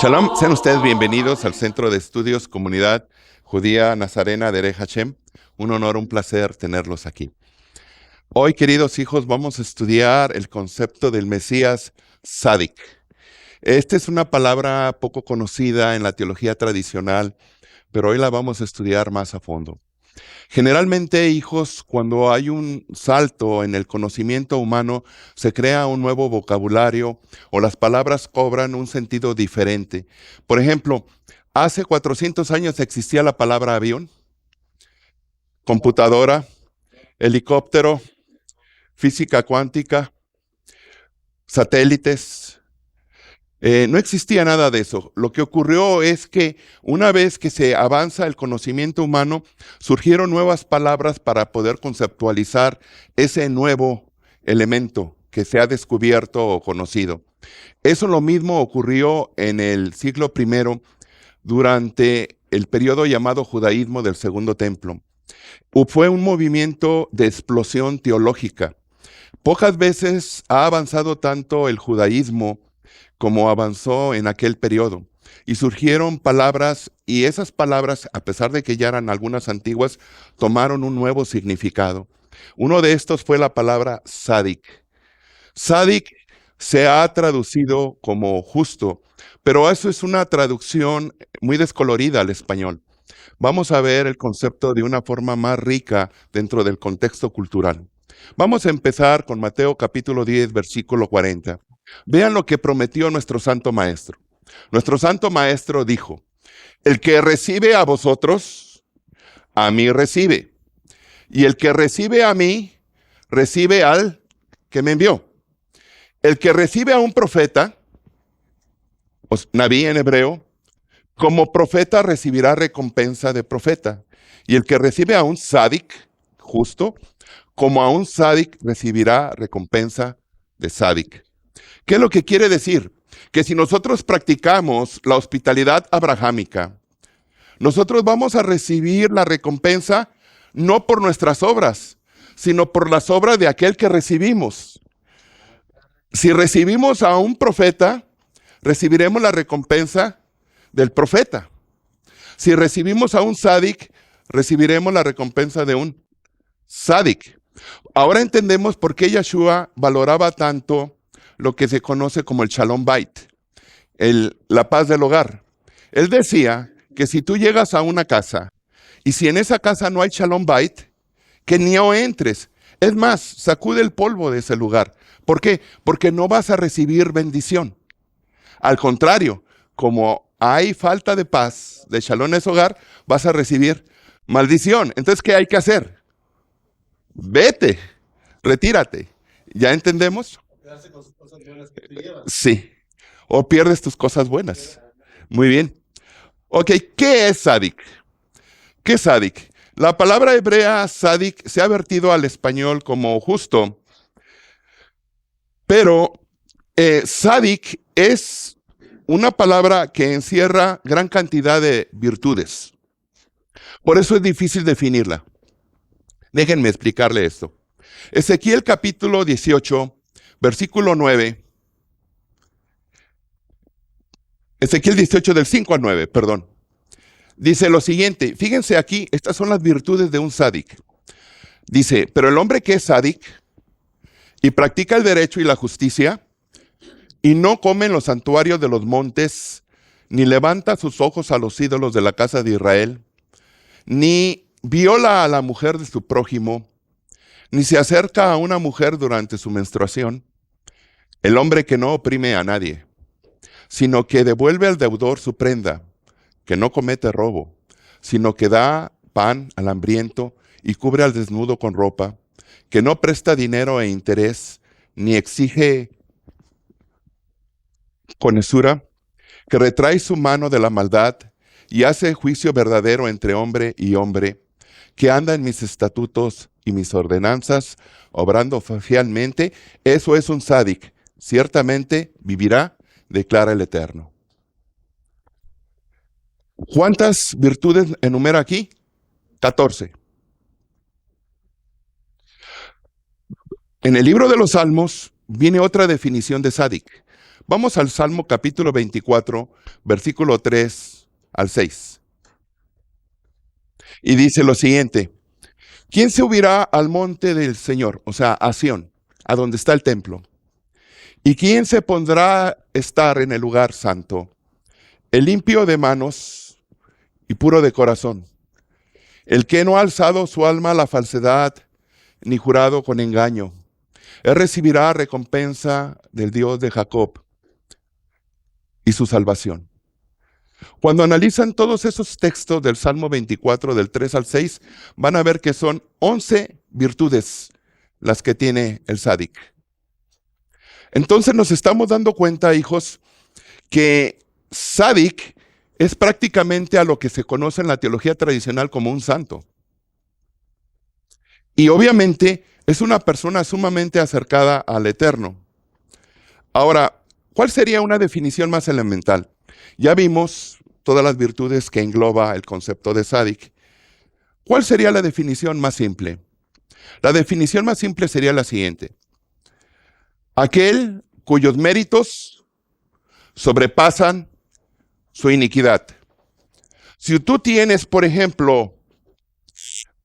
Shalom, sean ustedes bienvenidos al Centro de Estudios Comunidad Judía Nazarena de Hashem. Un honor, un placer tenerlos aquí. Hoy, queridos hijos, vamos a estudiar el concepto del Mesías Sádic. Esta es una palabra poco conocida en la teología tradicional, pero hoy la vamos a estudiar más a fondo. Generalmente, hijos, cuando hay un salto en el conocimiento humano, se crea un nuevo vocabulario o las palabras cobran un sentido diferente. Por ejemplo, hace 400 años existía la palabra avión, computadora, helicóptero, física cuántica, satélites. No existía nada de eso. Lo que ocurrió es que una vez que se avanza el conocimiento humano, surgieron nuevas palabras para poder conceptualizar ese nuevo elemento que se ha descubierto o conocido. Eso lo mismo ocurrió en el siglo I durante el periodo llamado judaísmo del Segundo Templo. Fue un movimiento de explosión teológica. Pocas veces ha avanzado tanto el judaísmo como avanzó en aquel periodo. Y surgieron palabras, y esas palabras, a pesar de que ya eran algunas antiguas, tomaron un nuevo significado. Uno de estos fue la palabra sádic. Sádic se ha traducido como justo, pero eso es una traducción muy descolorida al español. Vamos a ver el concepto de una forma más rica dentro del contexto cultural. Vamos a empezar con Mateo capítulo 10, versículo 40. Vean lo que prometió nuestro Santo Maestro. Nuestro Santo Maestro dijo, el que recibe a vosotros, a mí recibe. Y el que recibe a mí, recibe al que me envió. El que recibe a un profeta, Naví en hebreo, como profeta recibirá recompensa de profeta. Y el que recibe a un sádic, justo, como a un sádic recibirá recompensa de sádic. ¿Qué es lo que quiere decir? Que si nosotros practicamos la hospitalidad abrahámica, nosotros vamos a recibir la recompensa no por nuestras obras, sino por las obras de aquel que recibimos. Si recibimos a un profeta, recibiremos la recompensa del profeta. Si recibimos a un sádic, recibiremos la recompensa de un sádic. Ahora entendemos por qué Yeshua valoraba tanto lo que se conoce como el Shalom Bait, la paz del hogar. Él decía que si tú llegas a una casa y si en esa casa no hay Shalom Bait, que ni entres. Es más, sacude el polvo de ese lugar. ¿Por qué? Porque no vas a recibir bendición. Al contrario, como hay falta de paz, de Shalom en ese hogar, vas a recibir maldición. Entonces, ¿qué hay que hacer? Vete, retírate. ¿Ya entendemos? Quedarse con sus cosas buenas que tú llevas. Sí. O pierdes tus cosas buenas. Muy bien. Ok, ¿qué es sádic? ¿Qué es sádic? La palabra hebrea sádic se ha vertido al español como justo, pero sádic es una palabra que encierra gran cantidad de virtudes. Por eso es difícil definirla. Déjenme explicarle esto. Ezequiel capítulo 18, versículo 9. Ezequiel 18 del 5 al 9, perdón. Dice lo siguiente, fíjense aquí, estas son las virtudes de un sádic. Dice, pero el hombre que es sádic y practica el derecho y la justicia y no come en los santuarios de los montes, ni levanta sus ojos a los ídolos de la casa de Israel, ni viola a la mujer de su prójimo, ni se acerca a una mujer durante su menstruación, el hombre que no oprime a nadie, sino que devuelve al deudor su prenda, que no comete robo, sino que da pan al hambriento y cubre al desnudo con ropa, que no presta dinero e interés, ni exige con esura, que retrae su mano de la maldad y hace juicio verdadero entre hombre y hombre, que anda en mis estatutos y mis ordenanzas, obrando fielmente, eso es un sádic, ciertamente vivirá, declara el Eterno. ¿Cuántas virtudes enumera aquí? 14. En el libro de los Salmos viene otra definición de sádic. Vamos al Salmo capítulo 24, versículo 3 al 6. Y dice lo siguiente: ¿Quién se subirá al monte del Señor? O sea, a Sión, a donde está el templo. ¿Y quién se pondrá a estar en el lugar santo? El limpio de manos y puro de corazón, el que no ha alzado su alma a la falsedad, ni jurado con engaño. Él recibirá recompensa del Dios de Jacob y su salvación. Cuando analizan todos esos textos del Salmo 24, del 3 al 6, van a ver que son 11 virtudes las que tiene el sádic. Entonces nos estamos dando cuenta, hijos, que sádic es prácticamente a lo que se conoce en la teología tradicional como un santo. Y obviamente es una persona sumamente acercada al Eterno. Ahora, ¿cuál sería una definición más elemental? Ya vimos todas las virtudes que engloba el concepto de sádic. ¿Cuál sería la definición más simple? La definición más simple sería la siguiente: aquel cuyos méritos sobrepasan su iniquidad. Si tú tienes, por ejemplo,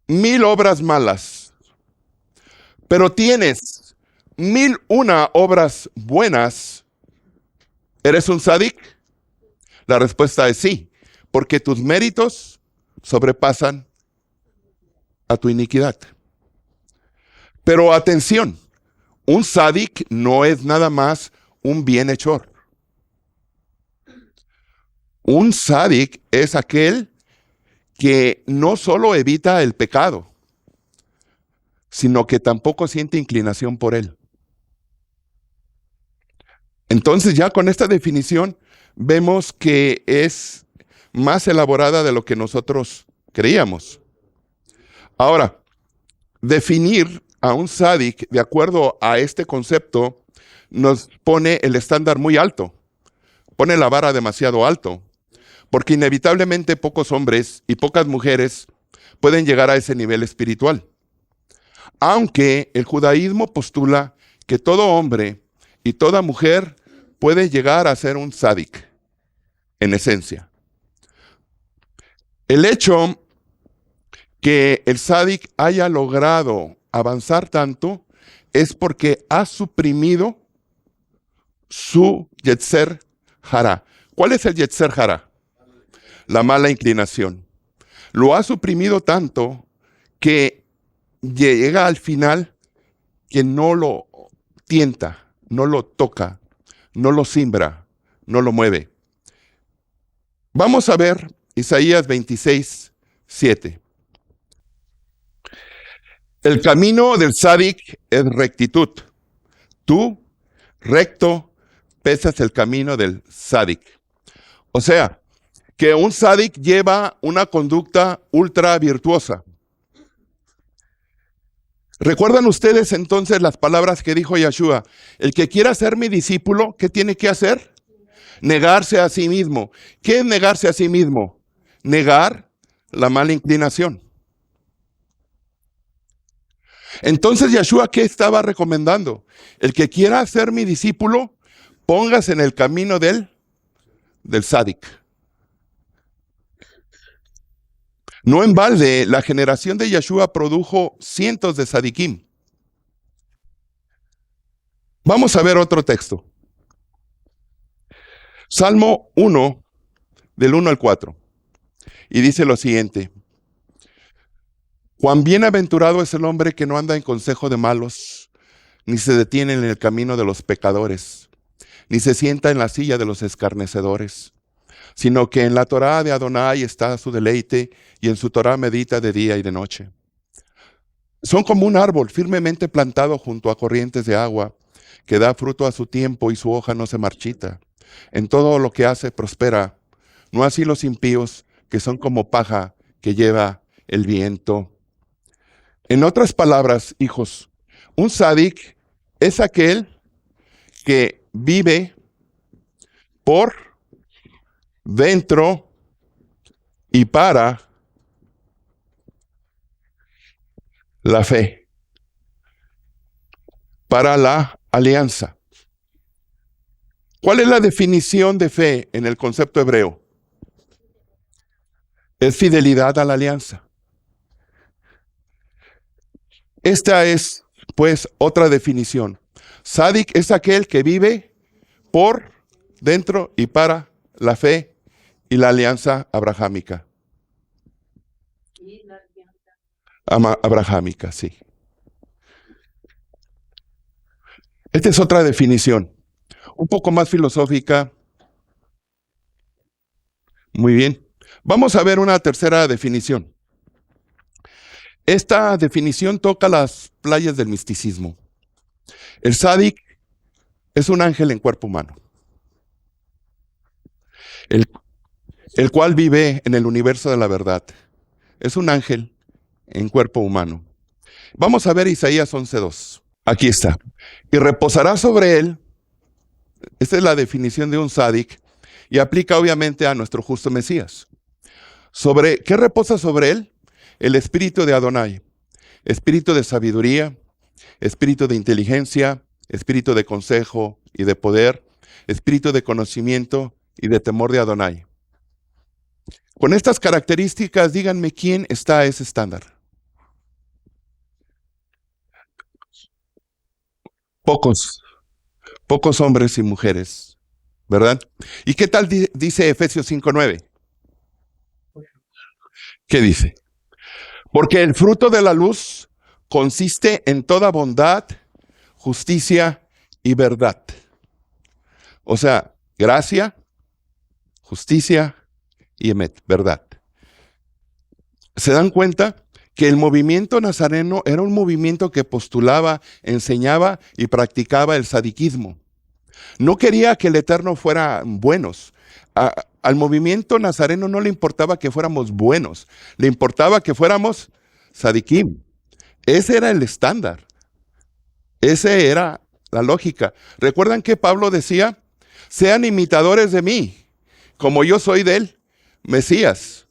1000 obras malas, pero tienes 1001 obras buenas, ¿eres un sádic? La respuesta es sí, porque tus méritos sobrepasan a tu iniquidad. Pero atención, un sádic no es nada más un bienhechor. Un sádic es aquel que no solo evita el pecado, sino que tampoco siente inclinación por él. Entonces ya con esta definición vemos que es más elaborada de lo que nosotros creíamos. Ahora, definir a un sádic de acuerdo a este concepto nos pone el estándar muy alto, pone la vara demasiado alto, porque inevitablemente pocos hombres y pocas mujeres pueden llegar a ese nivel espiritual. Aunque el judaísmo postula que todo hombre y toda mujer puede llegar a ser un sádic, en esencia. El hecho que el sádic haya logrado avanzar tanto es porque ha suprimido su yetzer hara. ¿Cuál es el yetzer hara? La mala inclinación. Lo ha suprimido tanto que llega al final que no lo tienta, no lo toca, no lo simbra, no lo mueve. Vamos a ver Isaías 26, 7. El camino del sádic es rectitud. Tú, recto, pesas el camino del sádic. O sea, que un sádic lleva una conducta ultra virtuosa. ¿Recuerdan ustedes entonces las palabras que dijo Yeshua? El que quiera ser mi discípulo, ¿qué tiene que hacer? Negarse a sí mismo. ¿Qué es negarse a sí mismo? Negar la mala inclinación. Entonces Yeshua, ¿qué estaba recomendando? El que quiera ser mi discípulo, póngase en el camino del sádic. No en balde, la generación de Yeshua produjo cientos de sadikim. Vamos a ver otro texto. Salmo 1, del 1 al 4. Y dice lo siguiente: cuán bienaventurado es el hombre que no anda en consejo de malos, ni se detiene en el camino de los pecadores, ni se sienta en la silla de los escarnecedores, sino que en la Torá de Adonai está su deleite, y en su Torá medita de día y de noche. Son como un árbol firmemente plantado junto a corrientes de agua, que da fruto a su tiempo y su hoja no se marchita. En todo lo que hace prospera. No así los impíos, que son como paja que lleva el viento. En otras palabras, hijos, un sádic es aquel que vive por, dentro y para la fe, para la alianza. ¿Cuál es la definición de fe en el concepto hebreo? Es fidelidad a la alianza. Esta es, pues, otra definición. Sadik es aquel que vive por, dentro y para la fe y la alianza abrahámica. Abrahámica, sí. Esta es otra definición, un poco más filosófica. Muy bien. Vamos a ver una tercera definición. Esta definición toca las playas del misticismo. El sádic es un ángel en cuerpo humano, el cual vive en el universo de la verdad. Es un ángel en cuerpo humano. Vamos a ver Isaías 11:2. Aquí está. Y reposará sobre él. Esta es la definición de un sádic y aplica obviamente a nuestro justo Mesías. ¿Qué reposa sobre él? El espíritu de Adonai, espíritu de sabiduría, espíritu de inteligencia, espíritu de consejo y de poder, espíritu de conocimiento y de temor de Adonai. Con estas características, díganme quién está a ese estándar. Pocos hombres y mujeres, ¿verdad? ¿Y qué tal dice Efesios 5:9? ¿Qué dice? Porque el fruto de la luz consiste en toda bondad, justicia y verdad. O sea, gracia, justicia y emet, verdad. ¿Se dan cuenta? Que el movimiento nazareno era un movimiento que postulaba, enseñaba y practicaba el sadiquismo. No quería que el Eterno fuera buenos. Al movimiento nazareno no le importaba que fuéramos buenos, le importaba que fuéramos sadiquim. Ese era el estándar. Esa era la lógica. ¿Recuerdan que Pablo decía? Sean imitadores de mí, como yo soy de él, Mesías.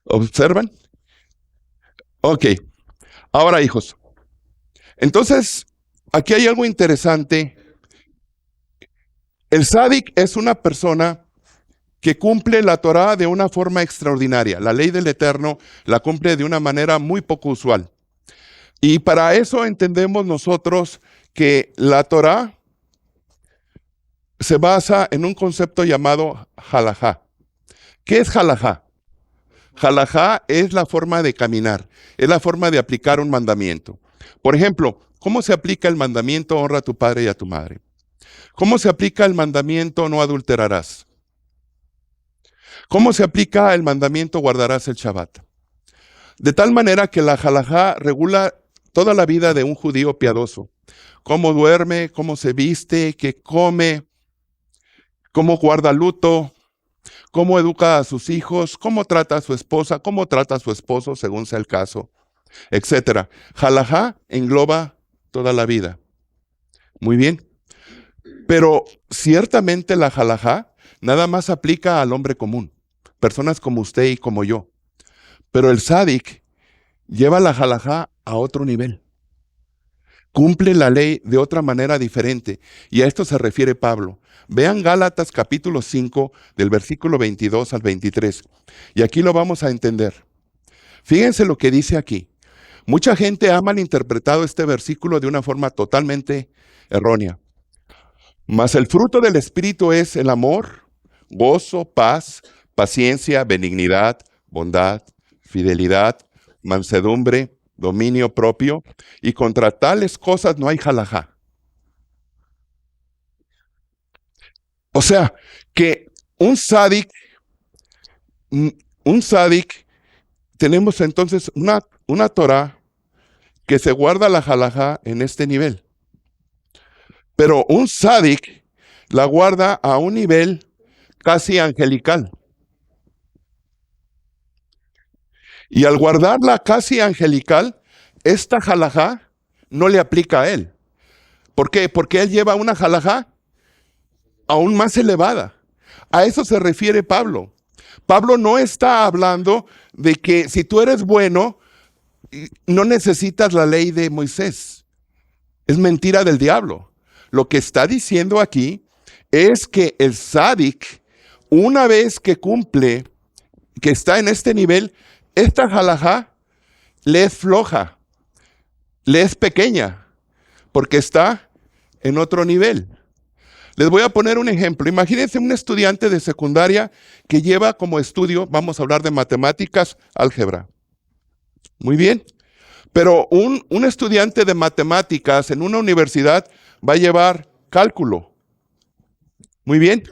¿Observan? Ok. Ahora, hijos. Entonces, aquí hay algo interesante. El sádic es una persona que cumple la Torá de una forma extraordinaria. La ley del Eterno la cumple de una manera muy poco usual. Y para eso entendemos nosotros que la Torá se basa en un concepto llamado halajá. ¿Qué es halajá? Halajá es la forma de caminar, es la forma de aplicar un mandamiento. Por ejemplo, ¿cómo se aplica el mandamiento honra a tu padre y a tu madre? ¿Cómo se aplica el mandamiento no adulterarás? ¿Cómo se aplica el mandamiento guardarás el Shabbat? De tal manera que la halajá regula toda la vida de un judío piadoso. Cómo duerme, cómo se viste, qué come, cómo guarda luto, cómo educa a sus hijos, cómo trata a su esposa, cómo trata a su esposo, según sea el caso, etc. Halajá engloba toda la vida. Muy bien. Pero ciertamente la halajá nada más aplica al hombre común, personas como usted y como yo. Pero el sádic lleva la halajá a otro nivel. Cumple la ley de otra manera diferente. Y a esto se refiere Pablo. Vean Gálatas capítulo 5, del versículo 22 al 23. Y aquí lo vamos a entender. Fíjense lo que dice aquí. Mucha gente ha malinterpretado este versículo de una forma totalmente errónea. Mas el fruto del Espíritu es el amor, gozo, paz, paciencia, benignidad, bondad, fidelidad, mansedumbre, dominio propio, y contra tales cosas no hay halajá. O sea, que un sádic, tenemos entonces una Torah que se guarda la halajá en este nivel. Pero un sádic la guarda a un nivel casi angelical. Y al guardarla casi angelical, esta halajá no le aplica a él. ¿Por qué? Porque él lleva una halajá aún más elevada. A eso se refiere Pablo. Pablo no está hablando de que si tú eres bueno, no necesitas la ley de Moisés. Es mentira del diablo. lo que está diciendo aquí es que el sádic, una vez que cumple, que está en este nivel, esta halajá le es floja, le es pequeña, porque está en otro nivel. Les voy a poner un ejemplo. Imagínense un estudiante de secundaria que lleva como estudio, vamos a hablar de matemáticas, álgebra. Muy bien. Pero un estudiante de matemáticas en una universidad va a llevar cálculo. Muy bien.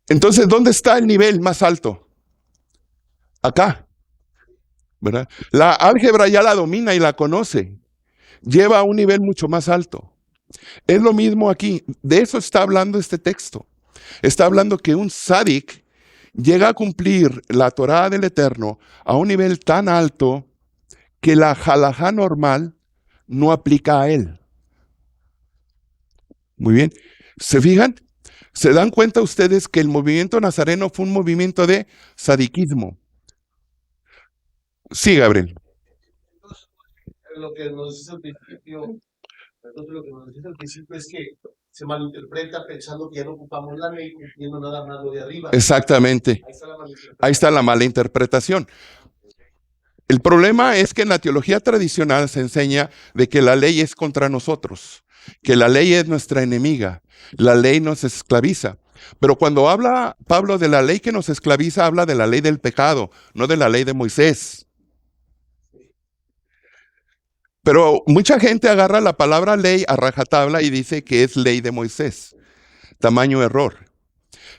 Entonces, ¿dónde está el nivel más alto? Acá, ¿verdad? La álgebra ya la domina y la conoce. Lleva a un nivel mucho más alto. Es lo mismo aquí. De eso está hablando este texto. Está hablando que un sádic llega a cumplir la Torá del Eterno a un nivel tan alto que la halajá normal no aplica a él. Muy bien. ¿Se fijan? ¿Se dan cuenta ustedes que el movimiento nazareno fue un movimiento de sadiquismo? Sí, Gabriel. Lo que nos dice al principio, entonces lo que nos dice al principio es que se malinterpreta pensando que ya no ocupamos la ley, cumpliendo nada más lo de arriba. Exactamente. Ahí está la malinterpretación. Ahí está la mala interpretación. El problema es que en la teología tradicional se enseña de que la ley es contra nosotros, que la ley es nuestra enemiga, la ley nos esclaviza. Pero cuando habla Pablo de la ley que nos esclaviza, habla de la ley del pecado, no de la ley de Moisés. Pero mucha gente agarra la palabra ley a rajatabla y dice que es ley de Moisés. Tamaño error.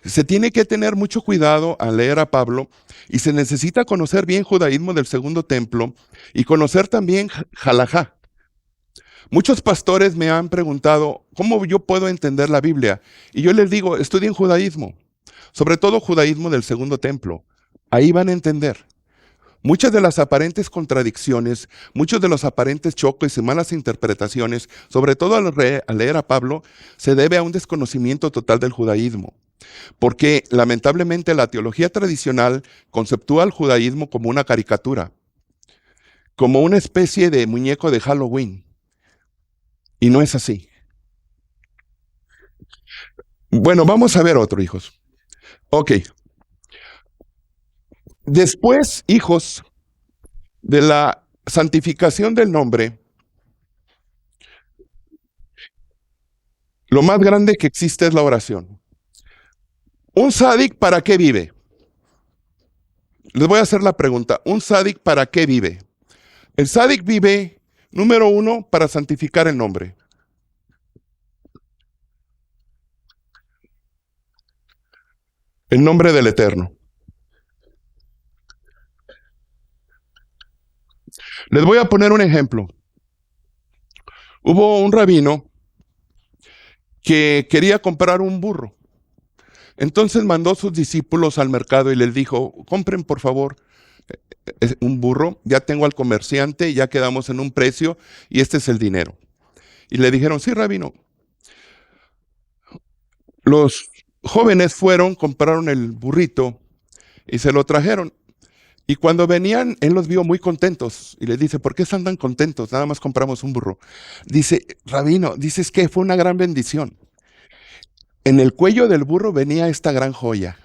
Se tiene que tener mucho cuidado al leer a Pablo y se necesita conocer bien judaísmo del segundo templo y conocer también halajá. Muchos pastores me han preguntado, ¿cómo yo puedo entender la Biblia? Y yo les digo, estudien judaísmo, sobre todo judaísmo del segundo templo. Ahí van a entender. Muchas de las aparentes contradicciones, muchos de los aparentes choques y malas interpretaciones, sobre todo al leer a Pablo, se debe a un desconocimiento total del judaísmo. Porque lamentablemente la teología tradicional conceptúa al judaísmo como una caricatura, como una especie de muñeco de Halloween. Y no es así. Bueno, vamos a ver otro, hijos. Ok. Después, hijos, de la santificación del nombre, lo más grande que existe es la oración. ¿Un sádic para qué vive? Les voy a hacer la pregunta. ¿Un sádic para qué vive? El sádic vive, número uno, para santificar el nombre. El nombre del Eterno. Les voy a poner un ejemplo. Hubo un rabino que quería comprar un burro. Entonces mandó a sus discípulos al mercado y les dijo, compren por favor un burro, ya tengo al comerciante, ya quedamos en un precio y este es el dinero. Y le dijeron, sí, rabino. Los jóvenes fueron, compraron el burrito y se lo trajeron. Y cuando venían, él los vio muy contentos y les dice, ¿por qué están tan contentos? Nada más compramos un burro. Dice, rabino, dices que fue una gran bendición. En el cuello del burro venía esta gran joya.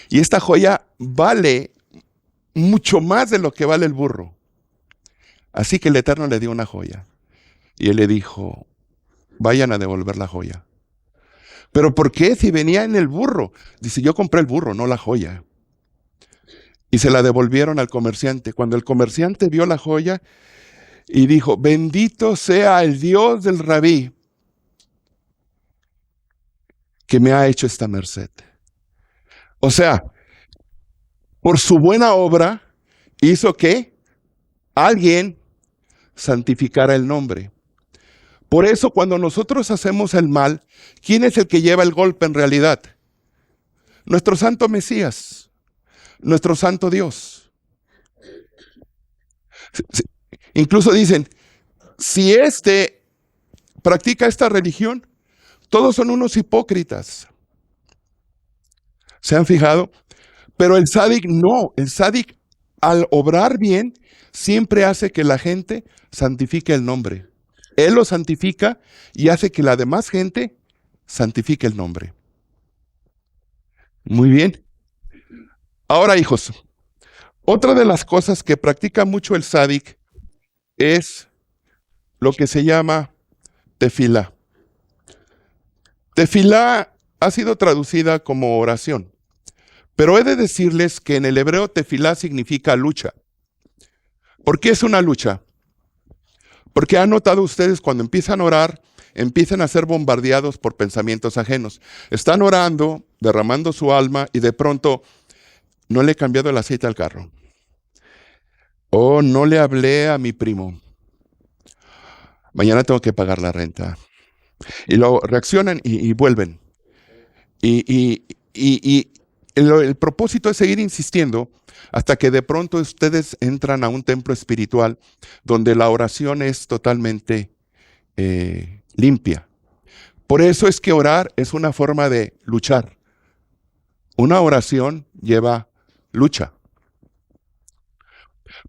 Y esta joya vale mucho más de lo que vale el burro. Así que el Eterno le dio una joya. Y él le dijo, vayan a devolver la joya. ¿Pero por qué si venía en el burro? Dice, yo compré el burro, no la joya. Y se la devolvieron al comerciante. Cuando el comerciante vio la joya y dijo, bendito sea el Dios del rabí que me ha hecho esta merced. O sea, por su buena obra hizo que alguien santificara el nombre. Por eso cuando nosotros hacemos el mal, ¿quién es el que lleva el golpe en realidad? Nuestro santo Mesías, nuestro santo Dios. Incluso dicen, si éste practica esta religión, todos son unos hipócritas. ¿Se han fijado? Pero el sádic no, el sádic al obrar bien siempre hace que la gente santifique el nombre. Él lo santifica y hace que la demás gente santifique el nombre. Muy bien. Ahora, hijos, otra de las cosas que practica mucho el tzadik es lo que se llama tefilá. Tefilá ha sido traducida como oración, pero he de decirles que en el hebreo tefilá significa lucha. ¿Por qué es una lucha? Porque han notado ustedes cuando empiezan a orar, empiezan a ser bombardeados por pensamientos ajenos. Están orando, derramando su alma y de pronto no le he cambiado el aceite al carro. O no le hablé a mi primo. Mañana tengo que pagar la renta. Y luego reaccionan y vuelven. Y el propósito es seguir insistiendo hasta que de pronto ustedes entran a un templo espiritual donde la oración es totalmente limpia. Por eso es que orar es una forma de luchar. Una oración lleva lucha.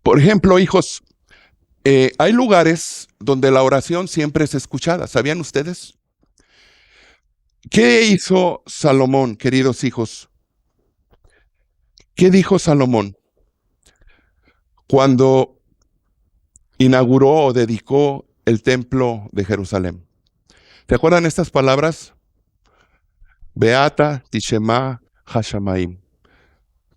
Por ejemplo, hijos, hay lugares donde la oración siempre es escuchada. ¿Sabían ustedes? ¿Qué hizo Salomón, queridos hijos? ¿Qué dijo Salomón cuando inauguró o dedicó el templo de Jerusalén? ¿Te acuerdan estas palabras? Beata Tishema Hashamaim.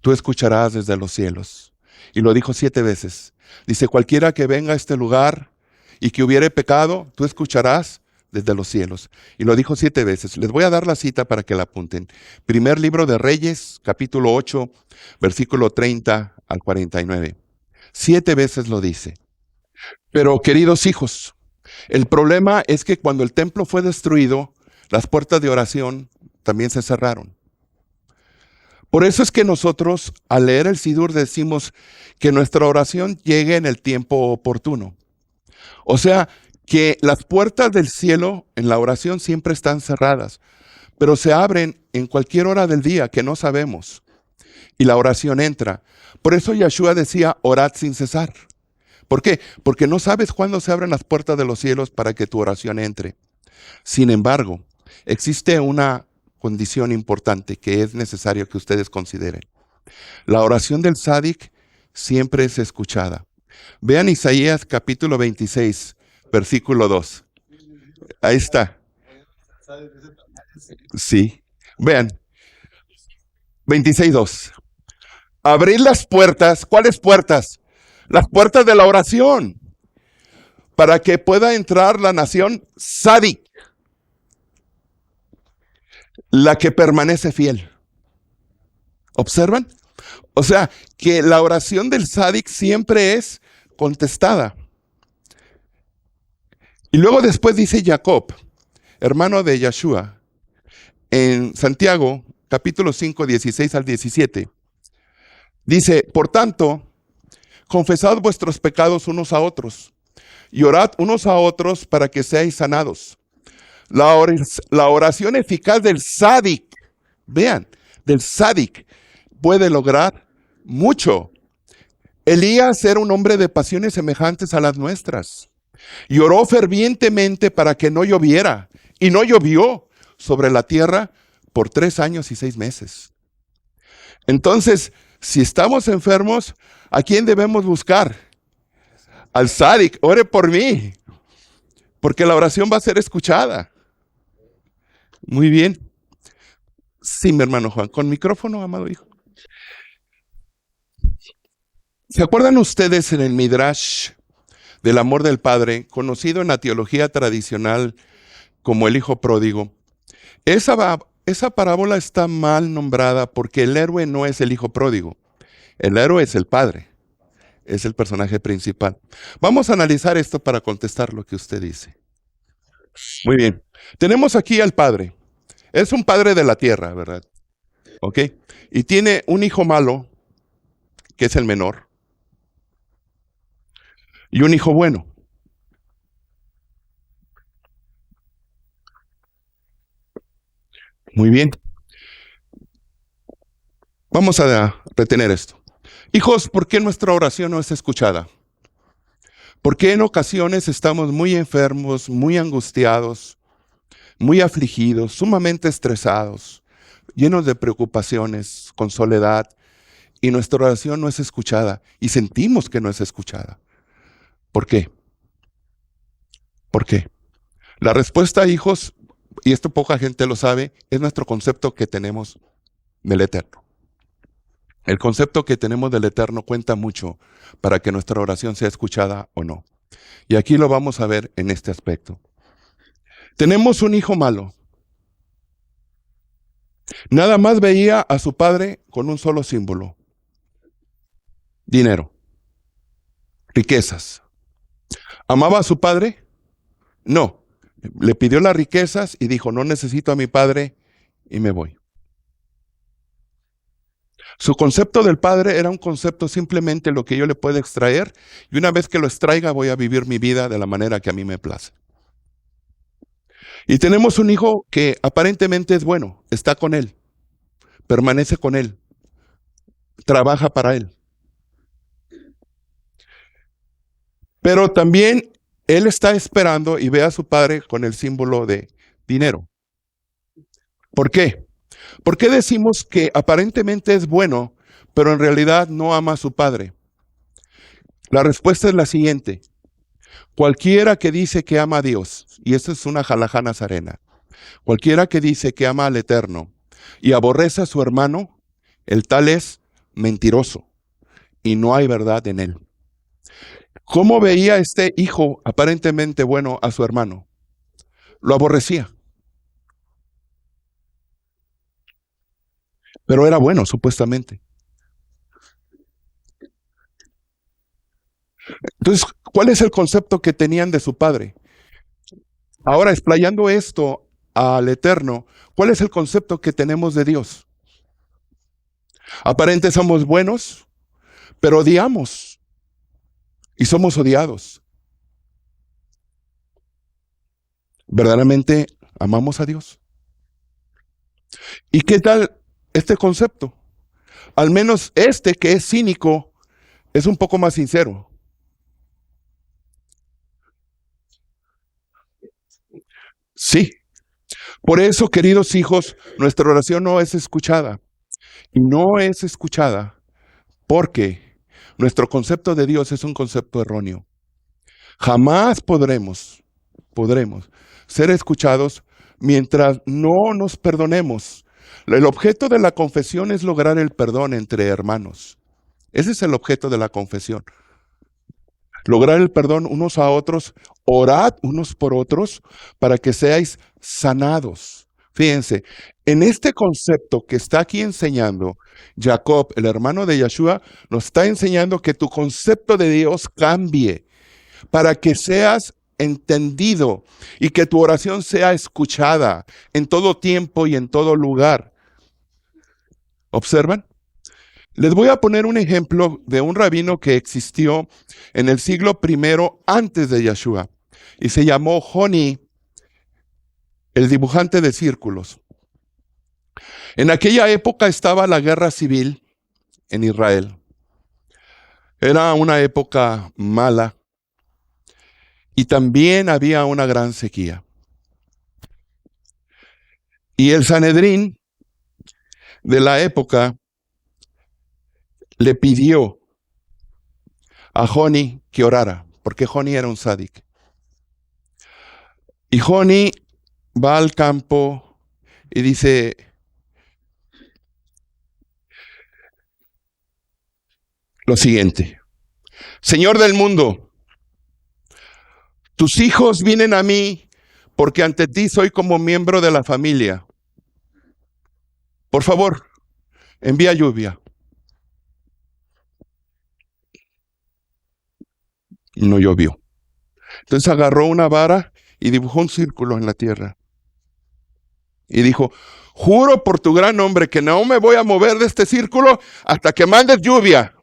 Tú escucharás desde los cielos. Y lo dijo 7 veces. Dice, cualquiera que venga a este lugar y que hubiere pecado, tú escucharás desde los cielos. Y lo dijo 7 veces. Les voy a dar la cita para que la apunten. Primer libro de Reyes, capítulo 8, versículo 30 al 49. 7 veces lo dice. Pero, queridos hijos, el problema es que cuando el templo fue destruido, las puertas de oración también se cerraron. Por eso es que nosotros, al leer el Sidur, decimos que nuestra oración llegue en el tiempo oportuno. O sea, que las puertas del cielo en la oración siempre están cerradas, pero se abren en cualquier hora del día que no sabemos. Y la oración entra. Por eso Yeshua decía, orad sin cesar. ¿Por qué? Porque no sabes cuándo se abren las puertas de los cielos para que tu oración entre. Sin embargo, existe una condición importante que es necesario que ustedes consideren. La oración del tzadik siempre es escuchada. Vean Isaías capítulo 26, versículo 2. Ahí está. Sí. Vean. 26:2. Abrir las puertas. ¿Cuáles puertas? Las puertas de la oración. Para que pueda entrar la nación tzadik. La que permanece fiel. ¿Observan? O sea, que la oración del tzadik siempre es contestada. Y luego después dice Jacob, hermano de Yeshua, en Santiago, capítulo 5, 16 al 17. Dice, por tanto, confesad vuestros pecados unos a otros y orad unos a otros para que seáis sanados. La oración eficaz del tzadik, vean, del tzadik, puede lograr mucho. Elías era un hombre de pasiones semejantes a las nuestras y oró fervientemente para que no lloviera, y no llovió sobre la tierra por 3 años y 6 meses. Entonces, si estamos enfermos, ¿a quién debemos buscar? Al tzadik. Ore por mí, porque la oración va a ser escuchada. Muy bien. Sí, mi hermano Juan, con micrófono, amado hijo. ¿Se acuerdan ustedes en el Midrash del amor del Padre, conocido en la teología tradicional como el hijo pródigo? Esa parábola está mal nombrada porque el héroe no es el hijo pródigo. El héroe es el padre. Es el personaje principal. Vamos a analizar esto para contestar lo que usted dice. Muy bien. Tenemos aquí al padre. Es un padre de la tierra, ¿verdad? ¿Ok? Y tiene un hijo malo, que es el menor, y un hijo bueno. Muy bien. Vamos a retener esto. Hijos, ¿por qué nuestra oración no es escuchada? ¿Por qué en ocasiones estamos muy enfermos, muy angustiados, muy afligidos, sumamente estresados, llenos de preocupaciones, con soledad, y nuestra oración no es escuchada y sentimos que no es escuchada? ¿Por qué? ¿Por qué? La respuesta, hijos, y esto poca gente lo sabe, es nuestro concepto que tenemos del eterno. El concepto que tenemos del eterno cuenta mucho para que nuestra oración sea escuchada o no. Y aquí lo vamos a ver en este aspecto. Tenemos un hijo malo. Nada más veía a su padre con un solo símbolo: dinero, riquezas. ¿Amaba a su padre? No. Le pidió las riquezas y dijo: no necesito a mi padre, y me voy. Su concepto del padre era un concepto simplemente lo que yo le puedo extraer, y una vez que lo extraiga voy a vivir mi vida de la manera que a mí me place. Y tenemos un hijo que aparentemente es bueno, está con él, permanece con él, trabaja para él. Pero también él está esperando y ve a su padre con el símbolo de dinero. ¿Por qué? ¿Por qué decimos que aparentemente es bueno, pero en realidad no ama a su padre? La respuesta es la siguiente: cualquiera que dice que ama a Dios, y esto es una jalajá nazarena, cualquiera que dice que ama al Eterno y aborrece a su hermano, el tal es mentiroso y no hay verdad en él. ¿Cómo veía este hijo aparentemente bueno a su hermano? Lo aborrecía. Pero era bueno, supuestamente. Entonces, ¿cuál es el concepto que tenían de su padre? Ahora, explayando esto al Eterno, ¿cuál es el concepto que tenemos de Dios? Aparente somos buenos, pero odiamos y somos odiados. ¿Verdaderamente amamos a Dios? ¿Y qué tal este concepto? Al menos este, que es cínico, es un poco más sincero. Sí. Por eso, queridos hijos, nuestra oración no es escuchada. Y no es escuchada porque nuestro concepto de Dios es un concepto erróneo. Jamás podremos ser escuchados mientras no nos perdonemos. El objeto de la confesión es lograr el perdón entre hermanos. Ese es el objeto de la confesión. Lograr el perdón unos a otros, orad unos por otros para que seáis sanados. Fíjense, en este concepto que está aquí enseñando Jacob, el hermano de Yeshua, nos está enseñando que tu concepto de Dios cambie para que seas entendido y que tu oración sea escuchada en todo tiempo y en todo lugar. ¿Observan? Les voy a poner un ejemplo de un rabino que existió en el siglo I antes de Yeshua y se llamó Honi, el dibujante de círculos. En aquella época estaba la guerra civil en Israel. Era una época mala y también había una gran sequía. Y el Sanedrín de la época le pidió a Honi que orara, porque Honi era un sádic. Y Honi va al campo y dice: lo siguiente: Señor del mundo, tus hijos vienen a mí porque ante ti soy como miembro de la familia. Por favor, envía lluvia. Y no llovió. Entonces agarró una vara y dibujó un círculo en la tierra. Y dijo: juro por tu gran nombre que no me voy a mover de este círculo hasta que mandes lluvia.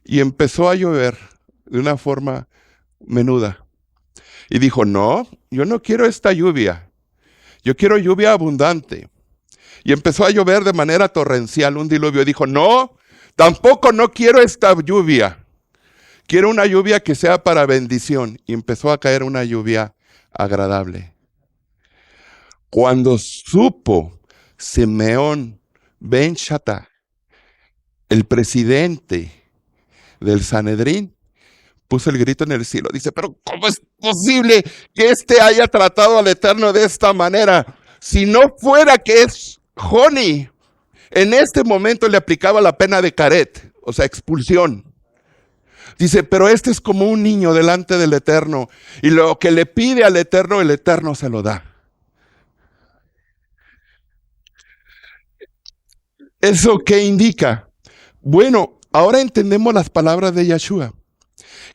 Y empezó a llover de una forma menuda. Y dijo: no, yo no quiero esta lluvia. Yo quiero lluvia abundante. Y empezó a llover de manera torrencial, un diluvio. Dijo: no, tampoco no quiero esta lluvia. Quiero una lluvia que sea para bendición. Y empezó a caer una lluvia agradable. Cuando supo Simeón ben Shatta, el presidente del Sanedrín, puso el grito en el cielo. Dice, pero ¿cómo es posible que éste haya tratado al Eterno de esta manera? Si no fuera que es Joni, en este momento le aplicaba la pena de caret, o sea, expulsión. Dice, pero este es como un niño delante del Eterno, y lo que le pide al Eterno, el Eterno se lo da. ¿Eso qué indica? Bueno, ahora entendemos las palabras de Yeshua,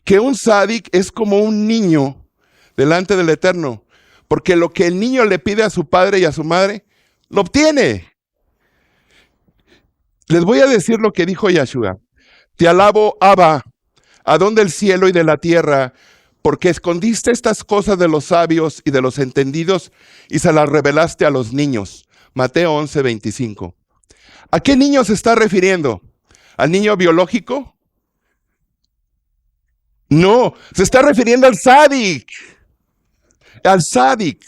que un sádic es como un niño delante del Eterno, porque lo que el niño le pide a su padre y a su madre, lo obtiene. Les voy a decir lo que dijo Yeshua. Te alabo, Abba, Adón del cielo y de la tierra, porque escondiste estas cosas de los sabios y de los entendidos y se las revelaste a los niños. Mateo 11:25. ¿A qué niño se está refiriendo? ¿Al niño biológico? No, se está refiriendo al sádic. Al sádic.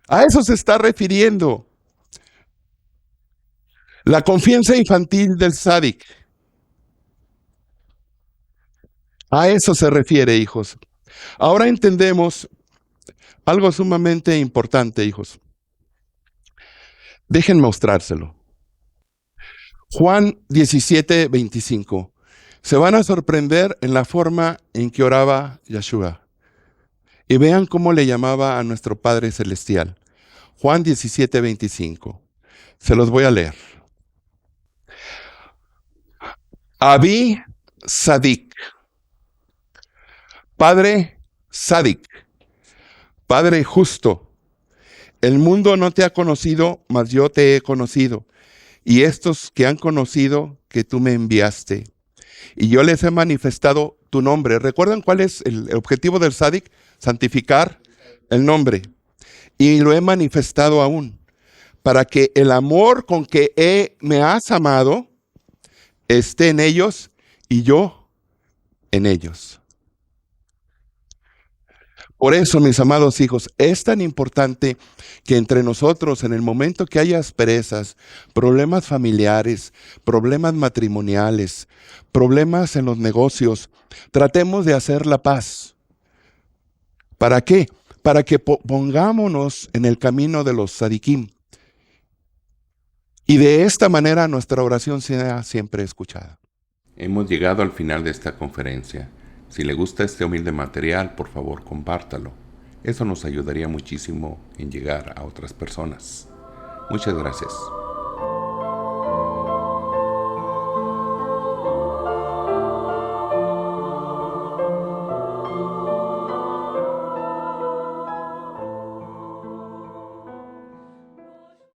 A eso se está refiriendo. La confianza infantil del sádic. A eso se refiere, hijos. Ahora entendemos algo sumamente importante, hijos. Dejen mostrárselo. Juan 17:25. Se van a sorprender en la forma en que oraba Yeshua. Y vean cómo le llamaba a nuestro Padre Celestial. Juan 17:25. Se los voy a leer. Abí Sadik. Padre Sadik. Padre justo. El mundo no te ha conocido, mas yo te he conocido. Y estos que han conocido que tú me enviaste. Y yo les he manifestado tu nombre. ¿Recuerdan cuál es el objetivo del Sadik? Santificar el nombre. Y lo he manifestado aún, para que el amor con que me has amado esté en ellos y yo en ellos. Por eso, mis amados hijos, es tan importante que entre nosotros, en el momento que haya asperezas, problemas familiares, problemas matrimoniales, problemas en los negocios, tratemos de hacer la paz. ¿Para qué? Para que pongámonos en el camino de los sadiquim. Y de esta manera nuestra oración sea siempre escuchada. Hemos llegado al final de esta conferencia. Si le gusta este humilde material, por favor compártalo. Eso nos ayudaría muchísimo en llegar a otras personas. Muchas gracias.